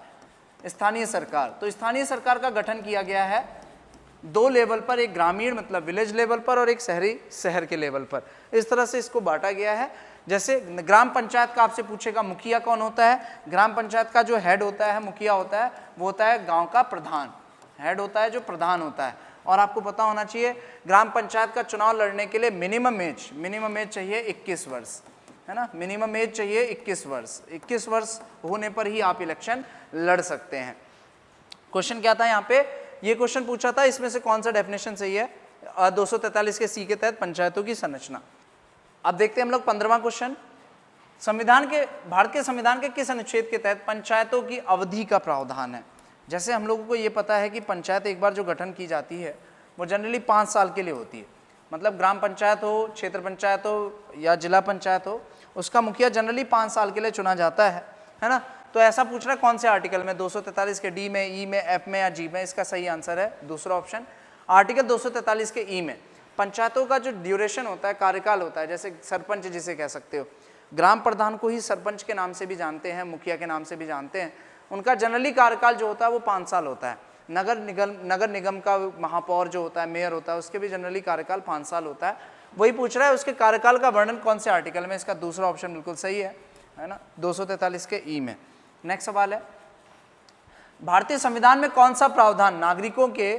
तो स्थानीय सरकार का गठन किया गया है 2 लेवल पर, एक ग्रामीण मतलब विलेज लेवल पर और एक शहर के लेवल पर। इस तरह से इसको बांटा गया है। जैसे ग्राम पंचायत का आपसे पूछेगा मुखिया कौन होता है, ग्राम पंचायत का जो हेड होता है, मुखिया होता है, वो होता है गांव का प्रधान, हेड होता है जो प्रधान होता है। और आपको पता होना चाहिए ग्राम पंचायत का चुनाव लड़ने के लिए मिनिमम एज चाहिए 21 वर्ष, है ना। मिनिमम एज चाहिए 21 वर्ष। 21 वर्ष होने पर ही आप इलेक्शन लड़ सकते हैं। क्वेश्चन क्या था यहाँ पे, ये क्वेश्चन पूछा था इसमें से कौन सा डेफिनेशन सही है 243 के सी के तहत पंचायतों की संरचना। अब देखते हैं हम लोग 15वां क्वेश्चन। भारत के संविधान के किस अनुच्छेद के तहत पंचायतों की अवधि का प्रावधान है? जैसे हम लोगों को ये पता है कि पंचायत एक बार जो गठन की जाती है वो जनरली 5 साल के लिए होती है। मतलब ग्राम पंचायत हो, क्षेत्र पंचायत हो या जिला पंचायत हो, उसका मुखिया जनरली 5 साल के लिए चुना जाता है ना। तो ऐसा पूछ रहा है कौन से आर्टिकल में, 243 के डी में, ई में, एफ में या जी में? इसका सही आंसर है दूसरा ऑप्शन, आर्टिकल 243 के ई में। पंचायतों का जो ड्यूरेशन होता है, कार्यकाल होता है, जैसे सरपंच जिसे कह सकते हो, ग्राम प्रधान को ही सरपंच के नाम से भी जानते हैं, मुखिया के नाम से भी जानते हैं। उनका जनरली कार्यकाल जो होता है वो 5 साल होता है। नगर निगम का महापौर जो होता है, मेयर होता है, उसके भी जनरली कार्यकाल 5 साल होता है। वही पूछ रहा है उसके कार्यकाल का वर्णन कौन से आर्टिकल में? इसका दूसरा ऑप्शन बिल्कुल सही है ना, 243 के ई में। नेक्स्ट सवाल है, भारतीय संविधान में कौन सा प्रावधान नागरिकों के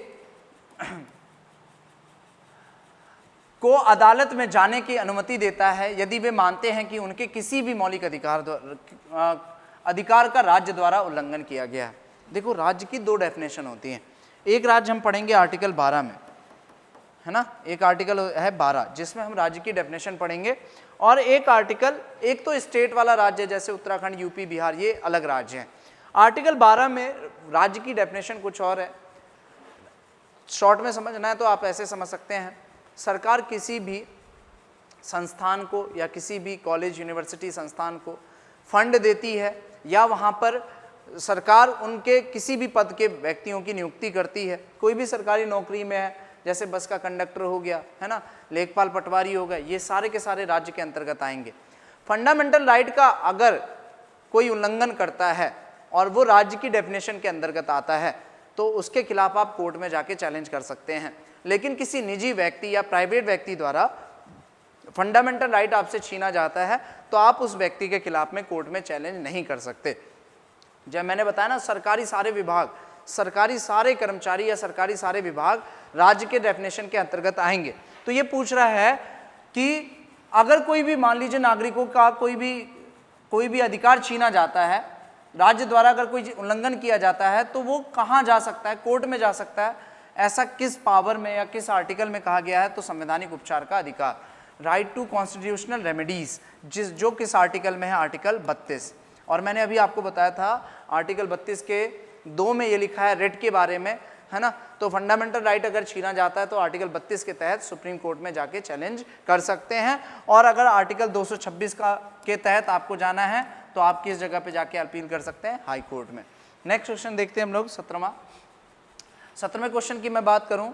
को अदालत में जाने की अनुमति देता है यदि वे मानते हैं कि उनके किसी भी मौलिक अधिकार का राज्य द्वारा उल्लंघन किया गया है। देखो, राज्य की दो डेफिनेशन होती हैं। एक राज्य हम पढ़ेंगे आर्टिकल 12 में, है ना, एक आर्टिकल है 12 जिसमें हम राज्य की डेफिनेशन पढ़ेंगे, और एक आर्टिकल, एक तो स्टेट वाला राज्य जैसे उत्तराखंड, यूपी, बिहार, ये अलग राज्य हैं। आर्टिकल 12 में राज्य की डेफिनेशन कुछ और है। शॉर्ट में समझना है तो आप ऐसे समझ सकते हैं, सरकार किसी भी संस्थान को या किसी भी कॉलेज, यूनिवर्सिटी, संस्थान को फंड देती है, या वहाँ पर सरकार उनके किसी भी पद के व्यक्तियों की नियुक्ति करती है। कोई भी सरकारी नौकरी में है, जैसे बस का कंडक्टर हो गया, है ना, लेखपाल पटवारी हो गया, ये सारे के सारे राज्य के अंतर्गत आएंगे। फंडामेंटल राइट का अगर कोई उल्लंघन करता है और वो राज्य की डेफिनेशन के अंतर्गत आता है तो उसके खिलाफ आप कोर्ट में जाके चैलेंज कर सकते हैं। लेकिन किसी निजी व्यक्ति या प्राइवेट व्यक्ति द्वारा फंडामेंटल राइट आपसे छीना जाता है तो आप उस व्यक्ति के खिलाफ में कोर्ट में चैलेंज नहीं कर सकते। जब मैंने बताया ना, सरकारी सारे विभाग, सरकारी सारे कर्मचारी या सरकारी सारे विभाग राज्य के डेफिनेशन के अंतर्गत आएंगे। तो ये पूछ रहा है कि अगर कोई भी, मान लीजिए नागरिकों का कोई भी अधिकार छीना जाता है, राज्य द्वारा अगर कोई उल्लंघन किया जाता है तो वो कहाँ जा सकता है? कोर्ट में जा सकता है। ऐसा किस पावर में या किस आर्टिकल में कहा गया है? तो संवैधानिक उपचार का अधिकार, राइट टू कॉन्स्टिट्यूशनल रेमेडीज, जो किस आर्टिकल में है? आर्टिकल 32। और मैंने अभी आपको बताया था आर्टिकल 32 के 2 में ये लिखा है रेट के बारे में, है ना। तो फंडामेंटल राइट अगर छीना जाता है तो आर्टिकल 32 के तहत सुप्रीम कोर्ट में जाके चैलेंज कर सकते हैं। और अगर आर्टिकल 226 के तहत आपको जाना है तो आप किस जगह पे जाके अपील कर सकते हैं? हाई कोर्ट में। नेक्स्ट क्वेश्चन देखते हैं हम लोग, 17वें क्वेश्चन की मैं बात करूं।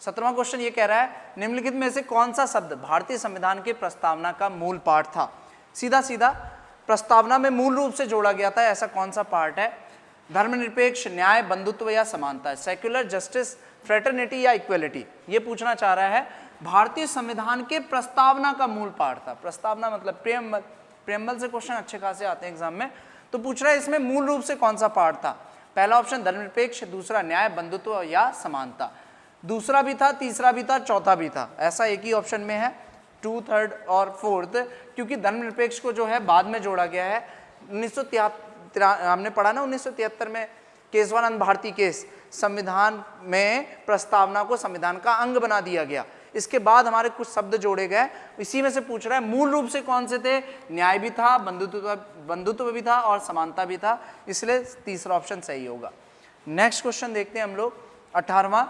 17वां क्वेश्चन ये कह रहा है, निम्नलिखित में से कौन सा शब्द भारतीय संविधान के प्रस्तावना का मूल पार्ट था? सीधा सीधा प्रस्तावना में मूल रूप से जोड़ा गया था, ऐसा कौन सा पार्ट है? धर्मनिरपेक्ष, न्याय, बंधुत्व या समानता, सेक्युलर जस्टिस, फ्रेटर्निटी या इक्वलिटी, ये पूछना चाह रहा है। भारतीय संविधान के प्रस्तावना का मूल पार्ट था। प्रस्तावना मतलब प्रेमबल, प्रेमबल से क्वेश्चन अच्छे खासे आते हैं एग्जाम में। तो पूछ रहा है इसमें मूल रूप से कौन सा पार्ट था? पहला ऑप्शन धर्मनिरपेक्ष, दूसरा न्याय, बंधुत्व या समानता। दूसरा भी था, तीसरा भी था, चौथा भी था, ऐसा एक ही ऑप्शन में है, 2, 3 और 4, क्योंकि धर्मनिरपेक्ष को जो है बाद में जोड़ा गया है। 1973 हमने पढ़ा ना, 1973 में केशवानंद भारती केस, संविधान में प्रस्तावना को संविधान का अंग बना दिया गया। इसके बाद हमारे कुछ शब्द जोड़े गए, इसी में से पूछ रहा है मूल रूप से कौन से थे? न्याय भी था, बंधुत्व भी था और समानता भी था, इसलिए तीसरा ऑप्शन सही होगा। नेक्स्ट क्वेश्चन देखते हैं हम लोग, 18वां।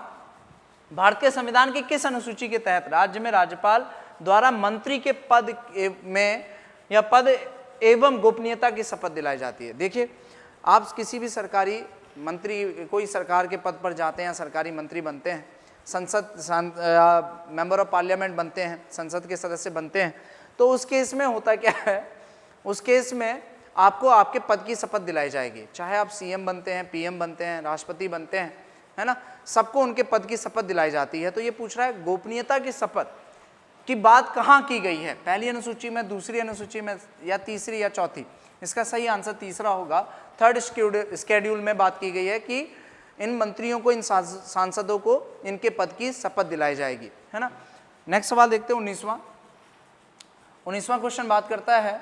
भारतीय संविधान की किस अनुसूची के तहत राज्य में राज्यपाल द्वारा मंत्री के पद में या पद एवं गोपनीयता की शपथ दिलाई जाती है? देखिए, आप किसी भी सरकारी मंत्री, कोई सरकार के पद पर जाते हैं, सरकारी मंत्री बनते हैं, मेंबर ऑफ पार्लियामेंट बनते हैं, संसद के सदस्य बनते हैं, तो उस केस में होता क्या है? उस केस में आपको आपके पद की शपथ दिलाई जाएगी, चाहे आप सीएम बनते हैं, पीएम बनते हैं, राष्ट्रपति बनते हैं, है ना, सबको उनके पद की शपथ दिलाई जाती है। तो ये पूछ रहा है गोपनीयता की शपथ की बात कहाँ की गई है? पहली अनुसूची में, दूसरी अनुसूची में, या तीसरी या चौथी? इसका सही आंसर तीसरा होगा। 3rd शेड्यूल में बात की गई है कि इन मंत्रियों को, इन सांसदों को इनके पद की शपथ दिलाई जाएगी, है ना। नेक्स्ट सवाल देखते हैं, 19वां क्वेश्चन बात करता है,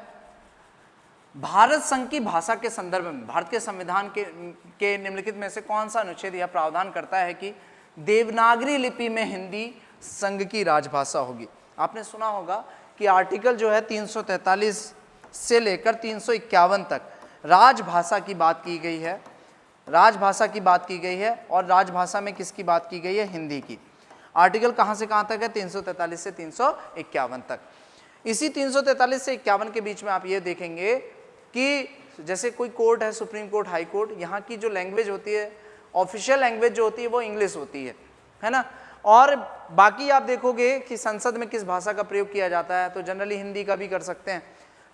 भारत संघ की भाषा के संदर्भ में भारत के संविधान के निम्नलिखित में से कौन सा अनुच्छेद यह प्रावधान करता है कि देवनागरी लिपि में हिंदी संघ की राजभाषा होगी? आपने सुना होगा कि आर्टिकल जो है 343 से लेकर 351 तक राजभाषा की बात की गई है, राजभाषा की बात की गई है, और राजभाषा में किसकी बात की गई है? हिंदी की। आर्टिकल कहाँ से कहाँ तक है? 343 से 351 तक। इसी 343 से 51 के बीच में आप ये देखेंगे कि जैसे कोई कोर्ट है, सुप्रीम कोर्ट, हाई कोर्ट, यहाँ की जो लैंग्वेज होती है, ऑफिशियल लैंग्वेज जो होती है वो इंग्लिश होती है ना। और बाकी आप देखोगे कि संसद में किस भाषा का प्रयोग किया जाता है, तो जनरली हिंदी का भी कर सकते हैं।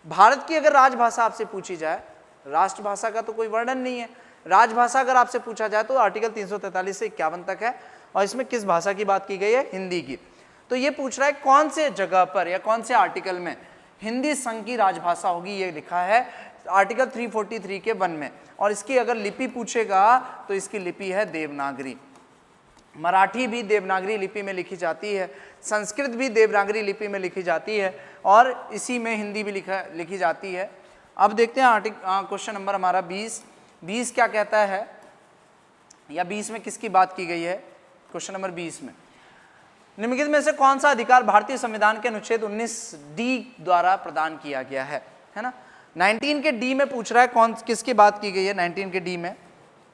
भारत की अगर राजभाषा आपसे पूछी जाए, राष्ट्रभाषा का तो कोई वर्णन नहीं है, राजभाषा अगर आपसे पूछा जाए तो आर्टिकल 343 से 51 तक है, और इसमें किस भाषा की बात की गई है? हिंदी की। तो ये पूछ रहा है कौन से जगह पर या कौन से आर्टिकल में हिंदी संघ की राजभाषा होगी? ये लिखा है आर्टिकल 343 के 1 में। और इसकी अगर लिपि पूछेगा तो इसकी लिपि है देवनागरी। मराठी भी देवनागरी लिपि में लिखी जाती है, संस्कृत भी देवनागरी लिपि में लिखी जाती है, और इसी में हिंदी भी लिखी जाती है। अब देखते हैं क्वेश्चन नंबर हमारा 20 क्या कहता है, या 20 में किसकी बात की गई है। क्वेश्चन नंबर 20 में निम्नलिखित में से कौन सा अधिकार भारतीय संविधान के अनुच्छेद 19D द्वारा प्रदान किया गया है ना। 19 के डी में पूछ रहा है किसकी बात की गई है 19 के डी में।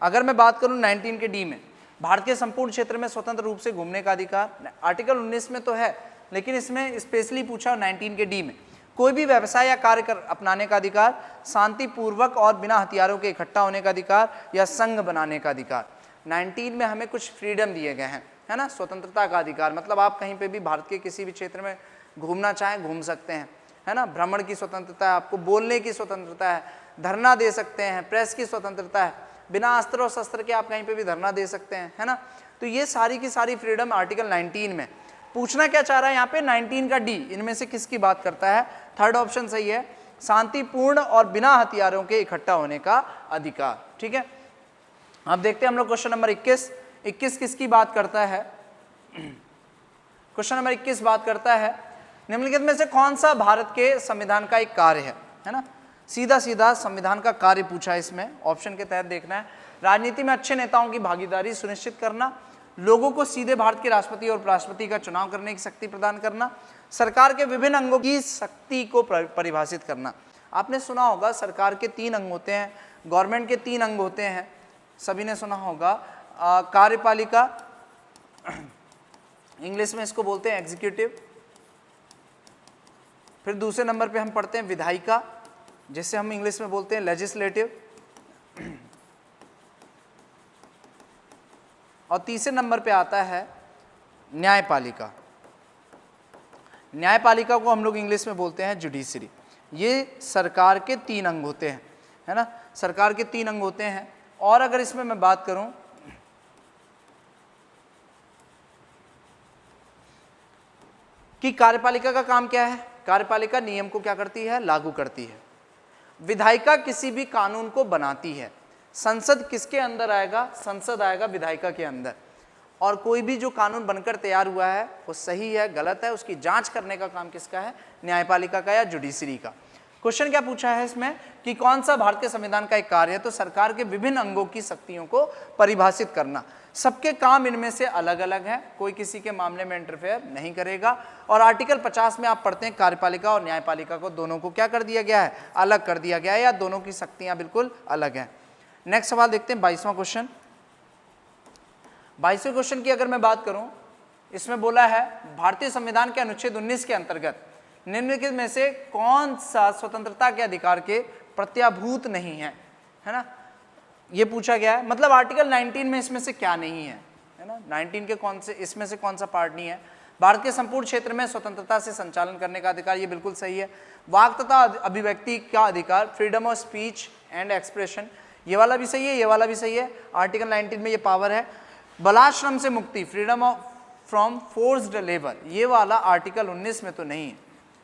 अगर मैं बात करूं 19 के डी में, भारत के संपूर्ण क्षेत्र में स्वतंत्र रूप से घूमने का अधिकार, आर्टिकल 19 में तो है, लेकिन इसमें स्पेशली पूछा 19 के डी में, कोई भी व्यवसाय या कार्य अपनाने का अधिकार, शांतिपूर्वक और बिना हथियारों के इकट्ठा होने का अधिकार, या संघ बनाने का अधिकार। 19 में हमें कुछ फ्रीडम दिए गए हैं, है ना, स्वतंत्रता का अधिकार, मतलब आप कहीं पे भी भारत के किसी भी क्षेत्र में घूमना चाहें घूम सकते हैं, है ना, भ्रमण की स्वतंत्रता है, आपको बोलने की स्वतंत्रता है, धरना दे सकते हैं, प्रेस की स्वतंत्रता है, बिना अस्त्र और शस्त्र के आप कहीं पे भी धरना दे सकते हैं, है ना। तो ये सारी की सारी फ्रीडम आर्टिकल 19 में। पूछना क्या चाह रहा है यहाँ पे 19 का डी, इनमें से किसकी बात करता है। थर्ड ऑप्शन सही है, शांतिपूर्ण और बिना हथियारों के इकट्ठा होने का अधिकार। ठीक है, अब देखते हैं हम लोग क्वेश्चन नंबर 21 किसकी बात करता है। क्वेश्चन नंबर 21 बात करता है निम्नलिखित में से कौन सा भारत के संविधान का एक कार्य है ना। सीधा सीधा संविधान का कार्य पूछा है इसमें, ऑप्शन के तहत देखना है। राजनीति में अच्छे नेताओं की भागीदारी सुनिश्चित करना, लोगों को सीधे भारत के राष्ट्रपति और उपराष्ट्रपति का चुनाव करने की शक्ति प्रदान करना, सरकार के विभिन्न अंगों की शक्ति को परिभाषित करना। आपने सुना होगा सरकार के 3 अंग होते हैं, गवर्नमेंट के 3 अंग होते हैं, सभी ने सुना होगा। कार्यपालिका, इंग्लिश में इसको बोलते हैं एग्जीक्यूटिव, फिर दूसरे नंबर पे हम पढ़ते हैं विधायिका, जिसे हम इंग्लिश में बोलते हैं लेजिस्लेटिव, और तीसरे नंबर पे आता है न्यायपालिका। न्यायपालिका को हम लोग इंग्लिश में बोलते हैं जुडिशरी। ये सरकार के 3 अंग होते हैं, है ना, सरकार के 3 अंग होते हैं। और अगर इसमें मैं बात करूं कि कार्यपालिका का काम क्या है, कार्यपालिका नियम को क्या करती है, लागू करती है। विधायिका किसी भी कानून को बनाती है। संसद किसके अंदर आएगा, संसद आएगा विधायिका के अंदर। और कोई भी जो कानून बनकर तैयार हुआ है वो सही है गलत है, उसकी जांच करने का काम किसका है, न्यायपालिका का या जुडिशरी का। क्वेश्चन क्या पूछा है इसमें कि कौन सा भारत के संविधान का एक कार्य है, तो सरकार के विभिन्न अंगों की शक्तियों को परिभाषित करना। सबके काम इनमें से अलग अलग हैं, कोई किसी के मामले में इंटरफेयर नहीं करेगा। और आर्टिकल 50 में आप पढ़ते हैं कार्यपालिका और न्यायपालिका को दोनों को क्या कर दिया गया है, अलग कर दिया गया है, या दोनों की शक्तियां बिल्कुल अलग हैं। नेक्स्ट सवाल देखते हैं 22वां क्वेश्चन। 22वें क्वेश्चन की अगर मैं बात करूं, इसमें बोला है भारतीय संविधान के अनुच्छेद 19 के अंतर्गत निम्नलिखित में से कौन सा स्वतंत्रता के अधिकार के प्रत्याभूत नहीं है, है ना, ये पूछा गया है। मतलब आर्टिकल 19 में इसमें से क्या नहीं है, है ना, 19 के कौन से, इसमें से कौन सा पार्ट नहीं है। भारत के संपूर्ण क्षेत्र में स्वतंत्रता से संचालन करने का अधिकार, ये बिल्कुल सही है। वाक तथा अभिव्यक्ति का अधिकार, freedom of speech and expression, ये वाला भी सही है, ये वाला भी सही है, आर्टिकल 19 में ये पावर है। बलाश्रम से मुक्ति, freedom of from forced labour, ये वाला आर्टिकल 19 में तो नहीं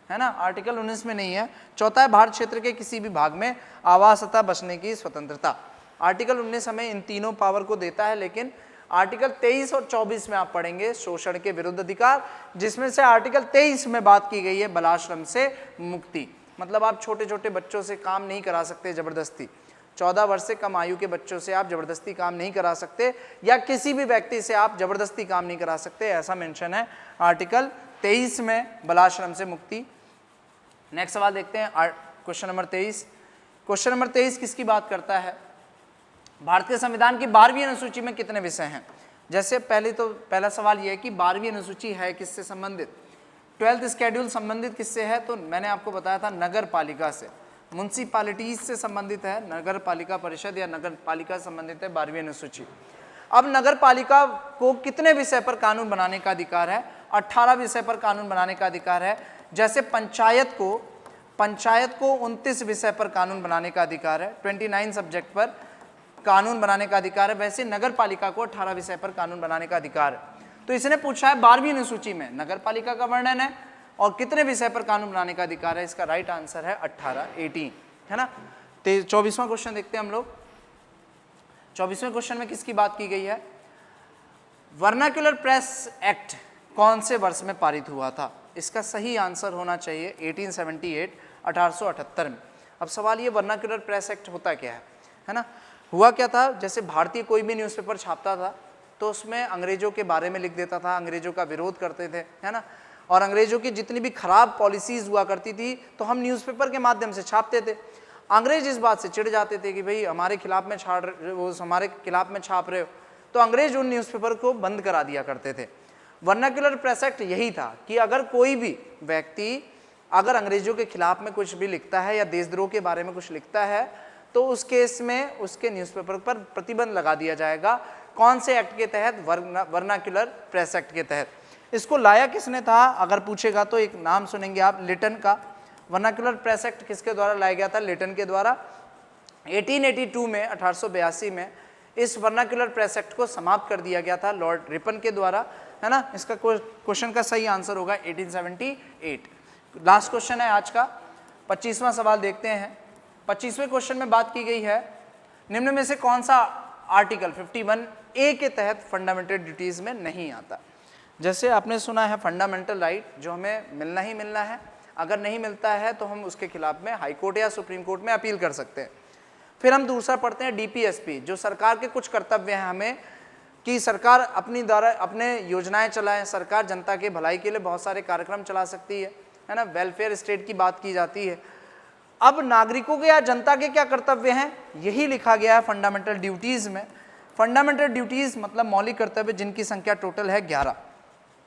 है ना, आर्टिकल 19 में नहीं है। चौथा है भारत क्षेत्र के किसी भी भाग में आवास तथा बसने की स्वतंत्रता। आर्टिकल 19 हमें इन तीनों पावर को देता है, लेकिन आर्टिकल 23 और 24 में आप पढ़ेंगे शोषण के विरुद्ध अधिकार, जिसमें से आर्टिकल 23 में बात की गई है बलाश्रम से मुक्ति। मतलब आप छोटे छोटे बच्चों से काम नहीं करा सकते जबरदस्ती, 14 वर्ष से कम आयु के बच्चों से आप जबरदस्ती काम नहीं करा सकते, या किसी भी व्यक्ति से आप जबरदस्ती काम नहीं करा सकते, ऐसा मेंशन है आर्टिकल 23 में, बलाश्रम से मुक्ति। नेक्स्ट सवाल देखते हैं क्वेश्चन नंबर 23। क्वेश्चन नंबर 23 किसकी बात करता है, भारत के संविधान की 12वीं अनुसूची में कितने विषय हैं। जैसे पहला सवाल यह है कि 12वीं अनुसूची है किससे संबंधित, 12th शेड्यूल संबंधित किससे है, तो मैंने आपको बताया था नगर पालिका से, म्युनिसिपैलिटीज से संबंधित है, नगर पालिका परिषद या नगर पालिका संबंधित है 12वीं अनुसूची। अब नगर पालिका को कितने विषय पर कानून बनाने का अधिकार है, 18 विषय पर कानून बनाने का अधिकार है। जैसे पंचायत को 29 विषय पर कानून बनाने का अधिकार है, 29 सब्जेक्ट पर कानून बनाने का अधिकार है, वैसे नगर पालिका को 18 विषय पर कानून बनाने का अधिकार है। तो इसने पूछा है 12वीं अनुसूची में नगर पालिका का वर्णन है और कितने विषय पर कानून बनाने का अधिकार है। इसका राइट आंसर है 18 है ना। 24वां क्वेश्चन देखते हैं हम लोग। 24वें क्वेश्चन में किसकी बात की गई है? वर्नाक्युलर प्रेस एक्ट कौन से वर्ष में पारित हुआ था? इसका सही आंसर होना चाहिए 1878, 1878 में। अब सवाल ये, वर्नाक्युलर प्रेस एक्ट होता क्या है ना? हुआ क्या था, जैसे भारतीय कोई भी न्यूज़पेपर छापता था तो उसमें अंग्रेजों के बारे में लिख देता था, अंग्रेजों का विरोध करते थे, है ना, और अंग्रेजों की जितनी भी खराब पॉलिसीज हुआ करती थी तो हम न्यूज़पेपर के माध्यम से छापते थे। अंग्रेज इस बात से चिढ़ जाते थे कि भाई हमारे खिलाफ में हमारे खिलाफ में छाप रहे हो, तो अंग्रेज उन न्यूज़पेपर को बंद करा दिया करते थे। वर्नाक्युलर प्रेस एक्ट यही था कि अगर कोई भी व्यक्ति अगर अंग्रेजों के खिलाफ में कुछ भी लिखता है या देशद्रोह के बारे में कुछ लिखता है तो उस केस में उसके न्यूज़पेपर पर प्रतिबंध लगा दिया जाएगा। कौन से एक्ट के तहत? वर्नाक्युलर प्रेस एक्ट के तहत। इसको लाया किसने था अगर पूछेगा तो एक नाम सुनेंगे आप, लिटन का। वर्नाक्युलर प्रेस एक्ट किसके द्वारा लाया गया था? लिटन के द्वारा। 1882 में, 1882 में इस वर्नाक्युलर प्रेस एक्ट को समाप्त कर दिया गया था लॉर्ड रिपन के द्वारा, है ना। इसका क्वेश्चन का सही आंसर होगा 1878। लास्ट क्वेश्चन है आज का, 25वां सवाल देखते हैं। 25वें क्वेश्चन में बात की गई है, निम्न में से कौन सा आर्टिकल 51A के तहत फंडामेंटल ड्यूटीज में नहीं आता? जैसे आपने सुना है फंडामेंटल राइट जो हमें मिलना ही मिलना है, अगर नहीं मिलता है तो हम उसके खिलाफ में हाई कोर्ट या सुप्रीम कोर्ट में अपील कर सकते हैं। फिर हम दूसरा पढ़ते हैं डीपीएसपी, जो सरकार के कुछ कर्तव्य हैं हमें, कि सरकार अपनी द्वारा अपने योजनाएं चलाएं, सरकार जनता के भलाई के लिए बहुत सारे कार्यक्रम चला सकती है ना, वेलफेयर स्टेट की बात की जाती है। अब नागरिकों के या जनता के क्या कर्तव्य हैं, यही लिखा गया है फंडामेंटल ड्यूटीज में। फंडामेंटल ड्यूटीज मतलब मौलिक कर्तव्य जिनकी संख्या टोटल है 11।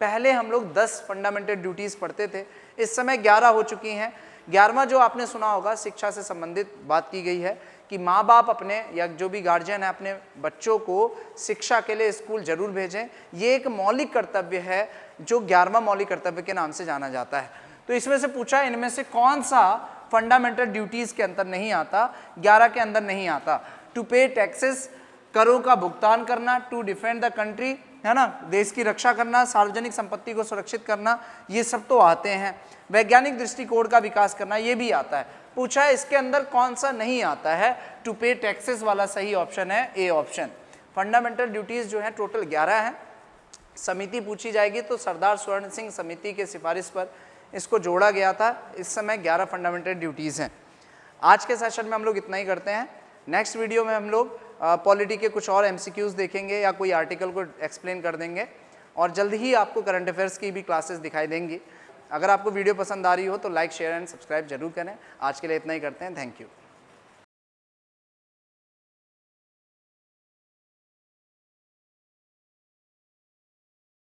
पहले हम लोग 10 फंडामेंटल ड्यूटीज पढ़ते थे, इस समय 11 हो चुकी हैं। 11वां जो आपने सुना होगा, शिक्षा से संबंधित बात की गई है कि माँ बाप अपने या जो भी गार्जियन है अपने बच्चों को शिक्षा के लिए स्कूल जरूर भेजें। ये एक मौलिक कर्तव्य है जो 11वां मौलिक कर्तव्य के नाम से जाना जाता है। तो इसमें से पूछा इनमें से कौन सा फंडामेंटल ड्यूटीज के अंदर नहीं आता? 11 के अंदर नहीं आता। टू पे टैक्सेस, करों का भुगतान करना, टू डिफेंड द कंट्री, है ना, देश की रक्षा करना, सार्वजनिक संपत्ति को सुरक्षित करना, ये सब तो आते हैं। वैज्ञानिक दृष्टिकोण का विकास करना, ये भी आता है। पूछा है इसके अंदर कौन सा नहीं आता है? टू पे टैक्सेस वाला सही ऑप्शन है ए ऑप्शन। फंडामेंटल ड्यूटीज जो है टोटल 11 है। समिति पूछी जाएगी तो सरदार स्वर्ण सिंह समिति के सिफारिश पर इसको जोड़ा गया था। इस समय 11 फंडामेंटल ड्यूटीज़ हैं। आज के सेशन में हम लोग इतना ही करते हैं। नेक्स्ट वीडियो में हम लोग पॉलिटी के कुछ और एमसीक्यूज देखेंगे या कोई आर्टिकल को एक्सप्लेन कर देंगे, और जल्द ही आपको करंट अफेयर्स की भी क्लासेस दिखाई देंगी। अगर आपको वीडियो पसंद आ रही हो तो लाइक, शेयर एंड सब्सक्राइब जरूर करें। आज के लिए इतना ही करते हैं। Thank you.